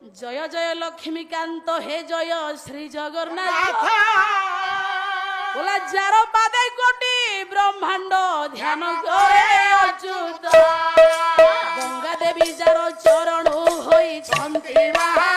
জয় জয় লক্ষ্মীকান্ত হে জয় শ্রী জগন্নাথ বলা যার পাদে কোটি ব্রহ্মাণ্ড ধ্যান করে অচ্যুত গঙ্গা দেবী যার চরণ হইছন্তি মহা